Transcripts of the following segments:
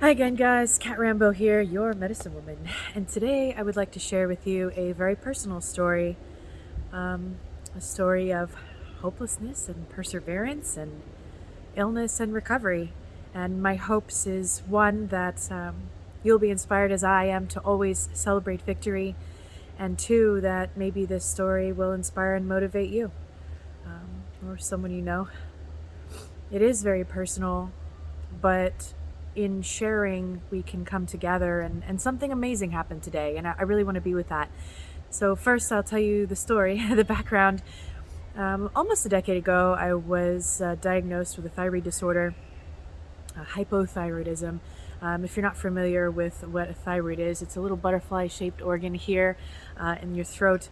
Hi again, guys. Kat Rambo here, your medicine woman. And today I would like to share with you a very personal story. A story of hopelessness and perseverance and illness and recovery. And my hopes is one, that you'll be inspired as I am to always celebrate victory. And two, that maybe this story will inspire and motivate you or someone you know. It is very personal, but in sharing, we can come together, and something amazing happened today, and I really want to be with that. So first, I'll tell you the story, the background. Almost a decade ago, I was diagnosed with a thyroid disorder, hypothyroidism. If you're not familiar with what a thyroid is, it's a little butterfly-shaped organ here in your throat.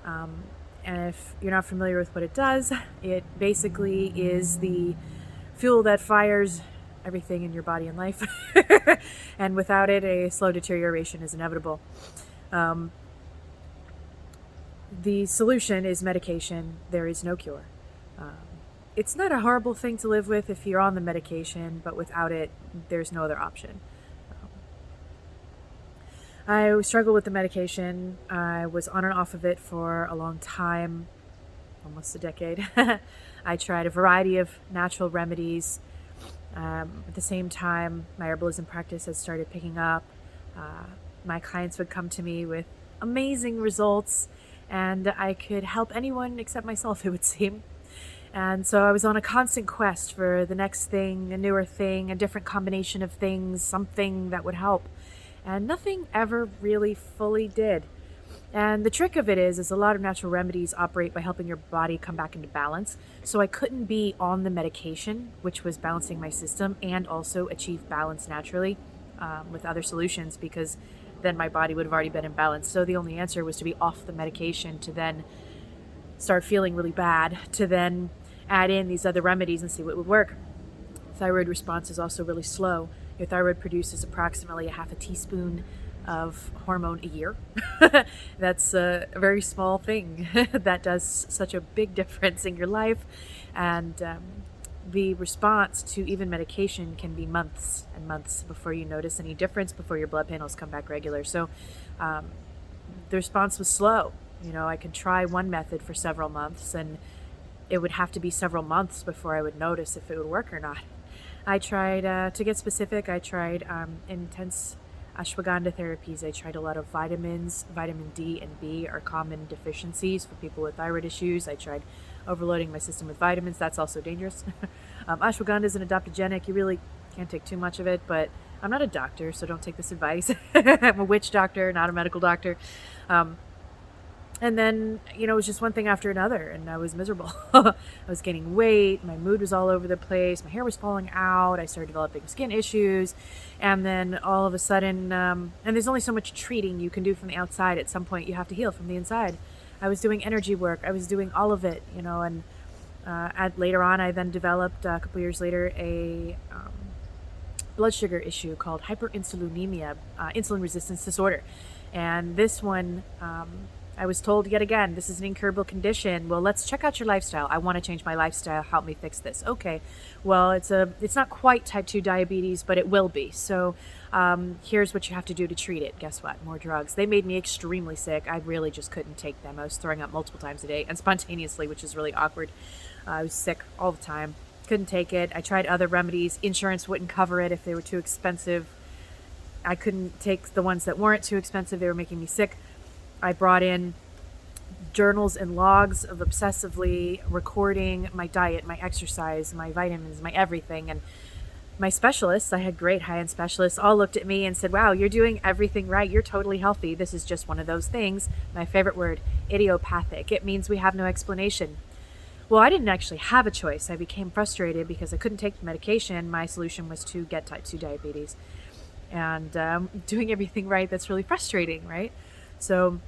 And if you're not familiar with what it does, it basically is the fuel that fires everything in your body and life. And without it, a slow deterioration is inevitable. The solution is medication. There is no cure. It's not a horrible thing to live with if you're on the medication, but without it, there's no other option. I struggled with the medication. I was on and off of it for a long time, almost a decade. I tried a variety of natural remedies. At the same time, my herbalism practice had started picking up. My clients would come to me with amazing results, and I could help anyone except myself, it would seem. And so I was on a constant quest for the next thing, a newer thing, a different combination of things, something that would help. And nothing ever really fully did. And the trick of it is a lot of natural remedies operate by helping your body come back into balance. So I couldn't be on the medication, which was balancing my system, and also achieve balance naturally with other solutions, because then my body would have already been in balance. So the only answer was to be off the medication, to then start feeling really bad, to then add in these other remedies and see what would work. Thyroid response is also really slow. Your thyroid produces approximately a half a teaspoon of hormone a year. That's a very small thing that does such a big difference in your life. And the response to even medication can be months and months before you notice any difference, before your blood panels come back regular. So the response was slow. I could try one method for several months, and it would have to be several months before I would notice if it would work or not. I tried, to get specific, I tried intense ashwagandha therapies. I tried a lot of vitamins. Vitamin D and B are common deficiencies for people with thyroid issues. I tried overloading my system with vitamins. That's also dangerous. Ashwagandha is an adaptogenic. You really can't take too much of it, but I'm not a doctor, so don't take this advice. I'm a witch doctor, not a medical doctor. And then, it was just one thing after another, and I was miserable. I was gaining weight, my mood was all over the place, my hair was falling out, I started developing skin issues, and then all of a sudden, and there's only so much treating you can do from the outside. At some point, you have to heal from the inside. I was doing energy work, I was doing all of it, and later on, I then developed, a couple years later, a blood sugar issue called hyperinsulinemia, insulin resistance disorder. And this one, I was told yet again, this is an incurable condition. Well, let's check out your lifestyle. I want to change my lifestyle. Help me fix this. Okay. Well, it's not quite type 2 diabetes, but it will be. So here's what you have to do to treat it. Guess what? More drugs. They made me extremely sick. I really just couldn't take them. I was throwing up multiple times a day, and spontaneously, which is really awkward. I was sick all the time. Couldn't take it. I tried other remedies. Insurance wouldn't cover it if they were too expensive. I couldn't take the ones that weren't too expensive. They were making me sick. I brought in journals and logs of obsessively recording my diet, my exercise, my vitamins, my everything. And my specialists, I had great high-end specialists, all looked at me and said, wow, you're doing everything right. You're totally healthy. This is just one of those things. My favorite word, idiopathic. It means we have no explanation. Well, I didn't actually have a choice. I became frustrated because I couldn't take the medication. My solution was to get type 2 diabetes. And doing everything right, that's really frustrating, right? So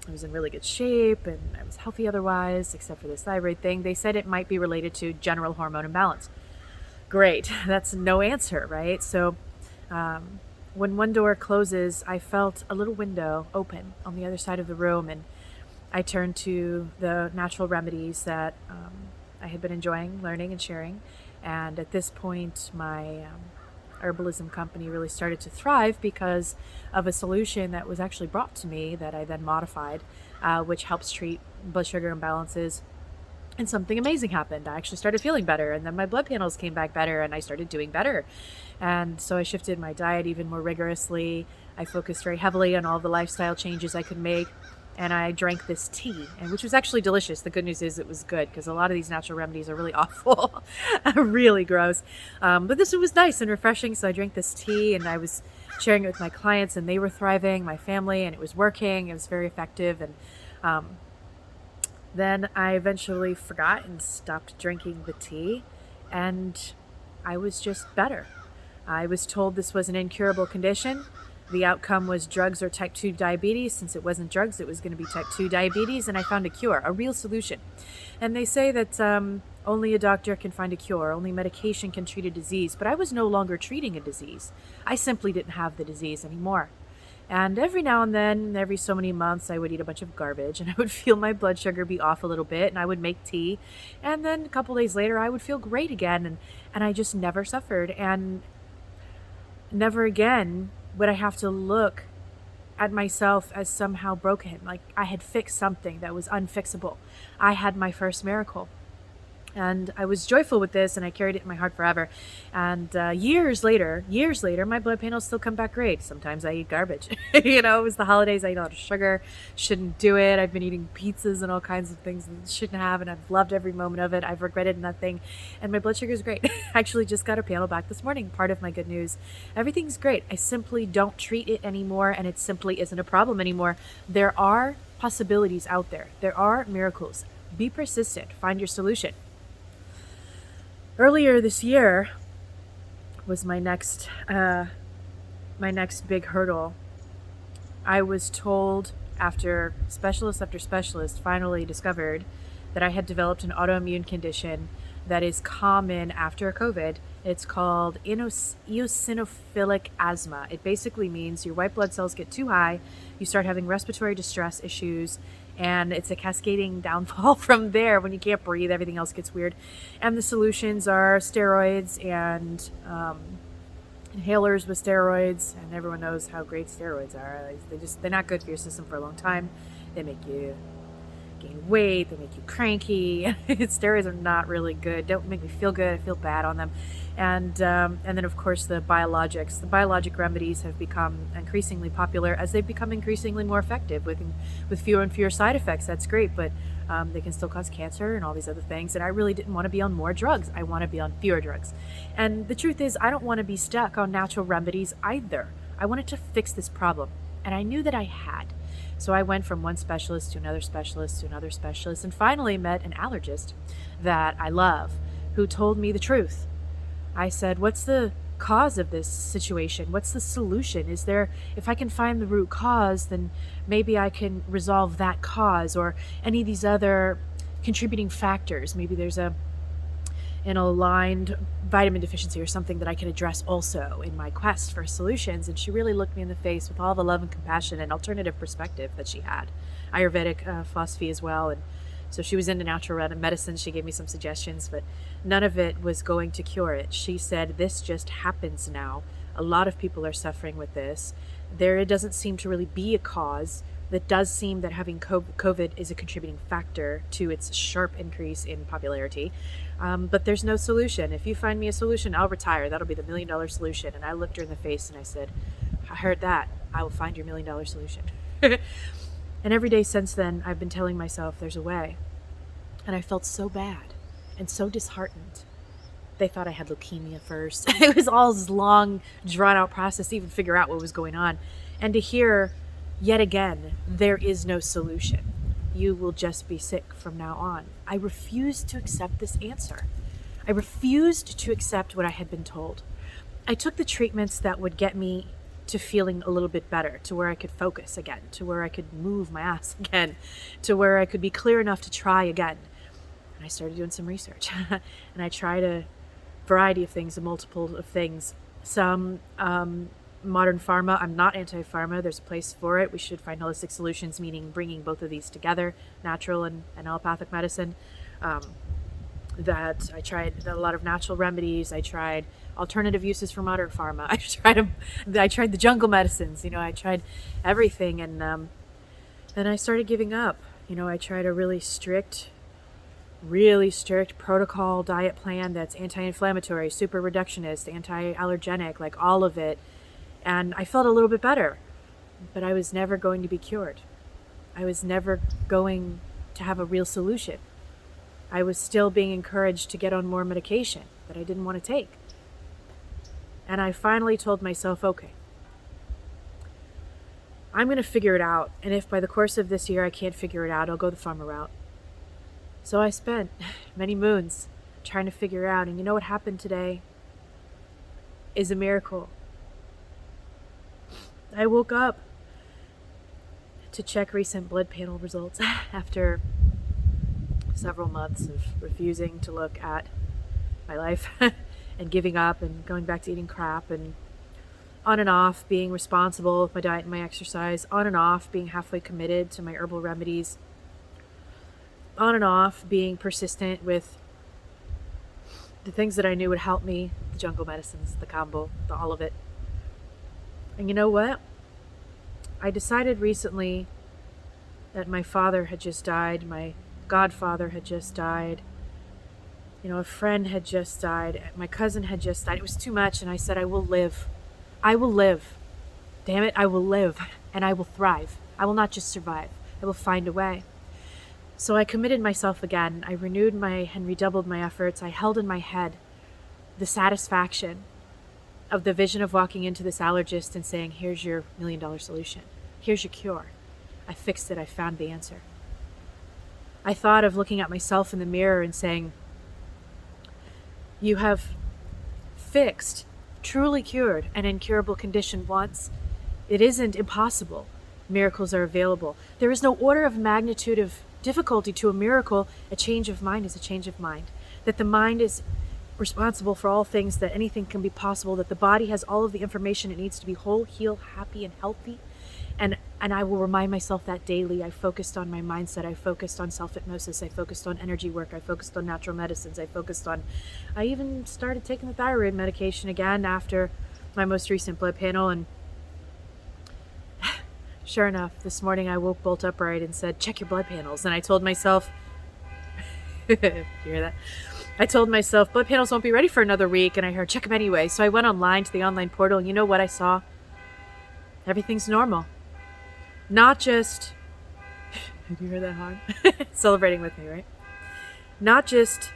I was in really good shape, and I was healthy otherwise, except for this thyroid thing. They said it might be related to general hormone imbalance. Great. That's no answer, right? So when one door closes, I felt a little window open on the other side of the room, and I turned to the natural remedies that I had been enjoying learning and sharing. And at this point, my herbalism company really started to thrive because of a solution that was actually brought to me that I then modified, which helps treat blood sugar imbalances. And something amazing happened. I actually started feeling better, and then my blood panels came back better, and I started doing better. And so I shifted my diet even more rigorously. I focused very heavily on all the lifestyle changes I could make, and I drank this tea, and which was actually delicious. The good news is it was good, because a lot of these natural remedies are really awful, really gross. But this one was nice and refreshing, so I drank this tea, and I was sharing it with my clients, and they were thriving, my family, and it was working. It was very effective, and then I eventually forgot and stopped drinking the tea, and I was just better. I was told this was an incurable condition. The outcome was drugs or type 2 diabetes. Since it wasn't drugs, it was going to be type 2 diabetes, and I found a cure, a real solution. And they say that only a doctor can find a cure, only medication can treat a disease, but I was no longer treating a disease. I simply didn't have the disease anymore. And every now and then, every so many months, I would eat a bunch of garbage, and I would feel my blood sugar be off a little bit, and I would make tea. And then a couple days later, I would feel great again, and I just never suffered. And never again would I have to look at myself as somehow broken, like I had fixed something that was unfixable. I had my first miracle. And I was joyful with this, and I carried it in my heart forever. And years later, my blood panels still come back great. Sometimes I eat garbage. It was the holidays. I eat a lot of sugar. Shouldn't do it. I've been eating pizzas and all kinds of things that I shouldn't have, and I've loved every moment of it. I've regretted nothing. And my blood sugar is great. I actually just got a panel back this morning. Part of my good news. Everything's great. I simply don't treat it anymore, and it simply isn't a problem anymore. There are possibilities out there. There are miracles. Be persistent. Find your solution. Earlier this year was my next big hurdle. I was told after specialist finally discovered that I had developed an autoimmune condition that is common after COVID. It's called eosinophilic asthma. It basically means your white blood cells get too high, you start having respiratory distress issues, and it's a cascading downfall from there. When you can't breathe, everything else gets weird. And the solutions are steroids and inhalers with steroids, and everyone knows how great steroids are. They're not good for your system for a long time. They make you gain weight, they make you cranky. Steroids are not really good. Don't make me feel good. I feel bad on them. And then of course the biologics. The biologic remedies have become increasingly popular as they've become increasingly more effective with fewer and fewer side effects. That's great, but they can still cause cancer and all these other things. And I really didn't want to be on more drugs. I want to be on fewer drugs. And the truth is, I don't want to be stuck on natural remedies either. I wanted to fix this problem, and I knew that I had. So I went from one specialist to another specialist to another specialist, and finally met an allergist that I love, who told me the truth. I said, what's the cause of this situation? What's the solution? If I can find the root cause, then maybe I can resolve that cause or any of these other contributing factors. Maybe there's an aligned vitamin deficiency or something that I can address also in my quest for solutions. And she really looked me in the face with all the love and compassion and alternative perspective that she had. Ayurvedic philosophy as well. And so she was into natural medicine. She gave me some suggestions, but none of it was going to cure it. She said, this just happens now. A lot of people are suffering with this. It doesn't seem to really be a cause. It does seem that having COVID is a contributing factor to its sharp increase in popularity. But there's no solution. If you find me a solution, I'll retire. That'll be the $1 million solution. And I looked her in the face and I said, I heard that. I will find your $1 million solution. And every day since then, I've been telling myself there's a way. And I felt so bad and so disheartened. They thought I had leukemia first. It was all this long, drawn-out process to even figure out what was going on. And to hear, yet again, there is no solution. You will just be sick from now on. I refused to accept this answer. I refused to accept what I had been told. I took the treatments that would get me to feeling a little bit better, to where I could focus again, to where I could move my ass again, to where I could be clear enough to try again. And I started doing some research. And I tried a variety of things, a multiple of things. Some modern pharma. I'm not anti-pharma. There's a place for it. We should find holistic solutions, meaning bringing both of these together, natural and allopathic medicine. That I tried a lot of natural remedies. I tried alternative uses for modern pharma. I tried the jungle medicines, I tried everything. And then I started giving up. I tried a really strict protocol diet plan that's anti-inflammatory, super reductionist, anti-allergenic, like all of it. And I felt a little bit better, but I was never going to be cured. I was never going to have a real solution. I was still being encouraged to get on more medication that I didn't want to take. And I finally told myself, okay, I'm going to figure it out. And if by the course of this year I can't figure it out, I'll go the pharma route. So I spent many moons trying to figure out. And you know what happened today is a miracle. I woke up to check recent blood panel results after several months of refusing to look at my life and giving up and going back to eating crap and on and off being responsible with my diet and my exercise, on and off being halfway committed to my herbal remedies, on and off being persistent with the things that I knew would help me, the jungle medicines, the combo, all of it. And you know what? I decided recently that my father had just died, my godfather had just died, a friend had just died, my cousin had just died. It was too much, and I said, I will live. I will live. Damn it, I will live, and I will thrive. I will not just survive. I will find a way. So I committed myself again. I renewed and redoubled my efforts. I held in my head the satisfaction of the vision of walking into this allergist and saying, here's your $1 million solution. Here's your cure. I fixed it. I found the answer. I thought of looking at myself in the mirror and saying, you have fixed, truly cured an incurable condition once. It isn't impossible. Miracles are available. There is no order of magnitude of difficulty to a miracle. A change of mind is a change of mind. That the mind is responsible for all things, that anything can be possible, that the body has all of the information it needs to be whole, healed, happy, and healthy. And I will remind myself that daily. I focused on my mindset. I focused on self-hypnosis. I focused on energy work. I focused on natural medicines. I even started taking the thyroid medication again after my most recent blood panel. And sure enough, this morning I woke bolt upright and said, check your blood panels. And I told myself, you hear that? I told myself, blood panels won't be ready for another week. And I heard, check them anyway. So I went online to the online portal, and you know what I saw? Everything's normal. Not just, did you hear that horn? Celebrating with me, right? Not just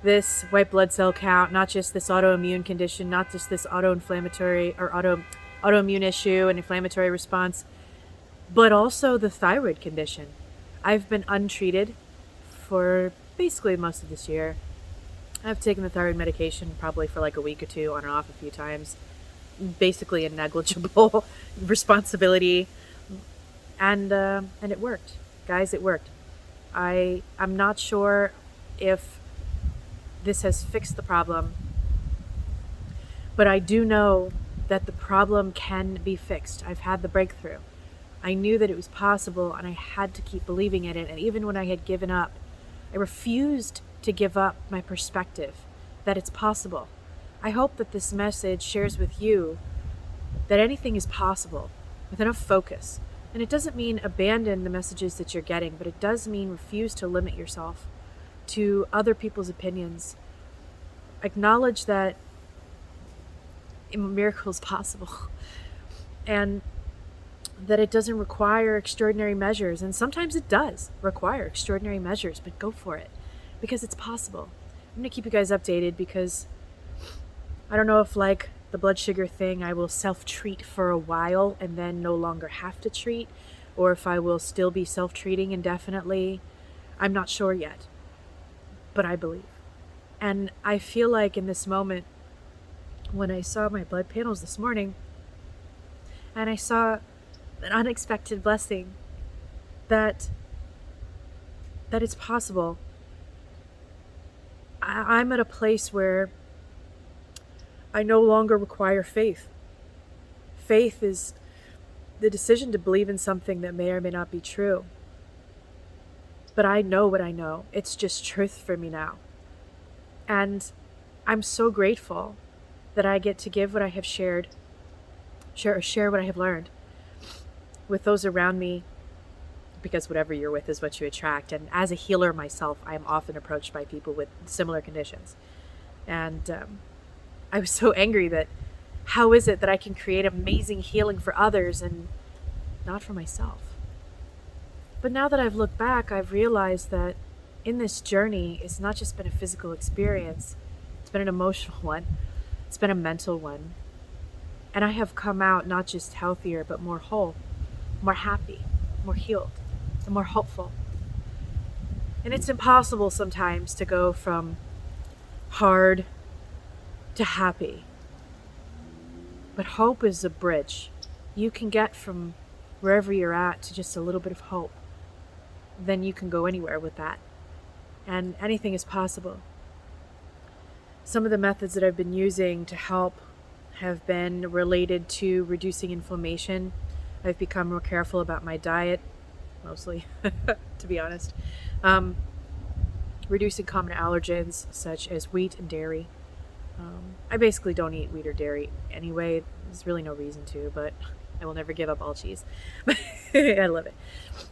this white blood cell count, not just this autoimmune condition, not just this autoinflammatory or autoimmune issue and inflammatory response, but also the thyroid condition. I've been untreated for basically most of this year. I've taken the thyroid medication probably for like a week or two, on and off a few times. Basically a negligible responsibility. And it worked. Guys, it worked. I'm not sure if this has fixed the problem, but I do know that the problem can be fixed. I've had the breakthrough. I knew that it was possible, and I had to keep believing in it. And even when I had given up, I refused to give up my perspective that it's possible. I hope that this message shares with you that anything is possible with enough focus. And it doesn't mean abandon the messages that you're getting, but it does mean refuse to limit yourself to other people's opinions. Acknowledge that a miracle is possible and that it doesn't require extraordinary measures. And sometimes it does require extraordinary measures, but go for it because it's possible. I'm going to keep you guys updated because I don't know if, like the blood sugar thing, I will self-treat for a while and then no longer have to treat, or if I will still be self-treating indefinitely. I'm not sure yet, but I believe. And I feel like in this moment, when I saw my blood panels this morning and I saw an unexpected blessing that it's possible, I'm at a place where I no longer require faith. Faith is the decision to believe in something that may or may not be true. But I know what I know. It's just truth for me now. And I'm so grateful that I get to give what I have share what I have learned with those around me, because whatever you're with is what you attract. And as a healer myself, I am often approached by people with similar conditions. And I was so angry that how is it that I can create amazing healing for others and not for myself? But now that I've looked back, I've realized that in this journey, it's not just been a physical experience, it's been an emotional one, it's been a mental one. And I have come out not just healthier, but more whole, more happy, more healed, and more hopeful. And it's impossible sometimes to go from hard to happy. But hope is a bridge. You can get from wherever you're at to just a little bit of hope. Then you can go anywhere with that. And anything is possible. Some of the methods that I've been using to help have been related to reducing inflammation. I've become more careful about my diet, mostly, to be honest. Reducing common allergens such as wheat and dairy. I basically don't eat wheat or dairy anyway. There's really no reason to, but I will never give up all cheese. I love it.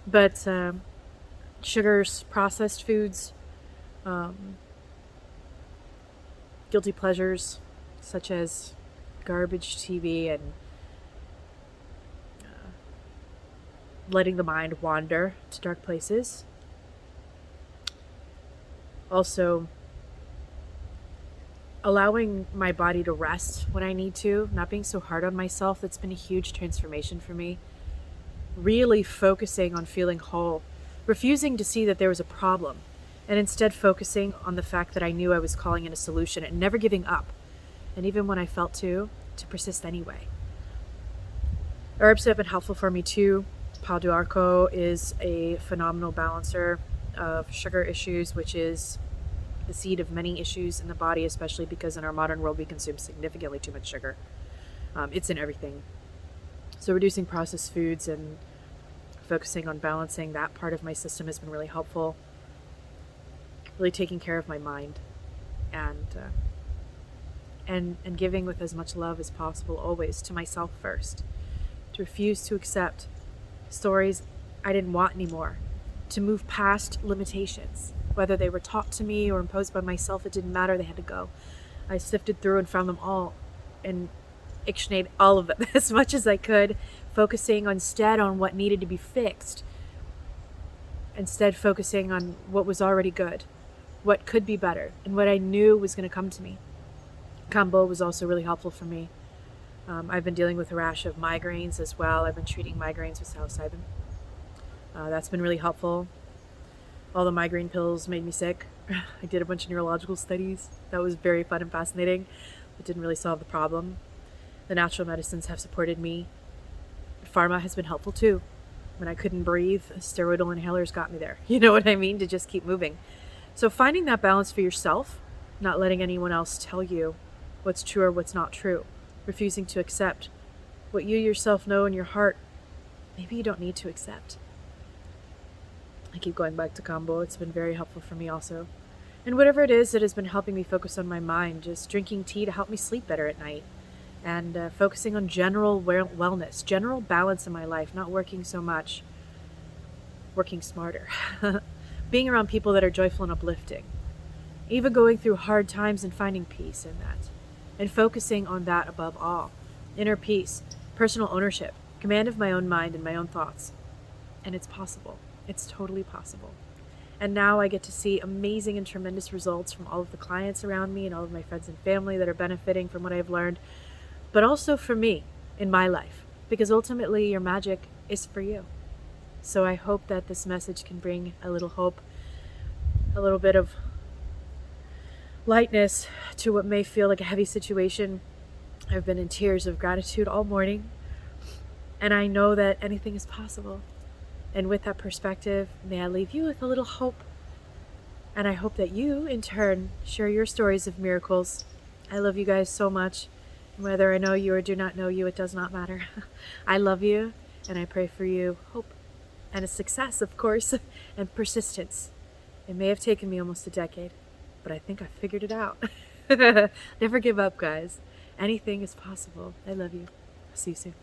But sugars, processed foods, guilty pleasures such as garbage TV and letting the mind wander to dark places. Also, allowing my body to rest when I need to, not being so hard on myself. That's been a huge transformation for me. Really focusing on feeling whole, refusing to see that there was a problem, and instead focusing on the fact that I knew I was calling in a solution and never giving up. And even when I felt to persist anyway. Herbs have been helpful for me too. Pau d'Arco is a phenomenal balancer of sugar issues, which is the seed of many issues in the body, especially because in our modern world we consume significantly too much sugar. It's in everything. So reducing processed foods and focusing on balancing that part of my system has been really helpful. Really taking care of my mind and giving with as much love as possible, always to myself first. To refuse to accept stories I didn't want anymore. To move past limitations. Whether they were taught to me or imposed by myself, it didn't matter, they had to go. I sifted through and found them all and ictionated all of them as much as I could, focusing instead on what needed to be fixed. Instead focusing on what was already good, what could be better, and what I knew was going to come to me. Kambo was also really helpful for me. I've been dealing with a rash of migraines as well. I've been treating migraines with psilocybin. That's been really helpful. All the migraine pills made me sick. I did a bunch of neurological studies. That was very fun and fascinating, but didn't really solve the problem. The natural medicines have supported me. Pharma has been helpful too. When I couldn't breathe, steroidal inhalers got me there. You know what I mean? To just keep moving. So finding that balance for yourself, not letting anyone else tell you what's true or what's not true. Refusing to accept what you yourself know in your heart, maybe you don't need to accept. I keep going back to Kambo. It's been very helpful for me also. And whatever it is that has been helping me focus on my mind, just drinking tea to help me sleep better at night. And focusing on general wellness, general balance in my life, not working so much, working smarter. Being around people that are joyful and uplifting. Even going through hard times and finding peace in that. And focusing on that above all. Inner peace, personal ownership, command of my own mind and my own thoughts. And it's possible. It's totally possible. And now I get to see amazing and tremendous results from all of the clients around me and all of my friends and family that are benefiting from what I've learned, but also for me in my life, because ultimately your magic is for you. So I hope that this message can bring a little hope, a little bit of lightness to what may feel like a heavy situation. I've been in tears of gratitude all morning, and I know that anything is possible. And with that perspective, may I leave you with a little hope. And I hope that you, in turn, share your stories of miracles. I love you guys so much. Whether I know you or do not know you, it does not matter. I love you, and I pray for you hope and a success, of course, and persistence. It may have taken me almost a decade, but I think I figured it out. Never give up, guys. Anything is possible. I love you. See you soon.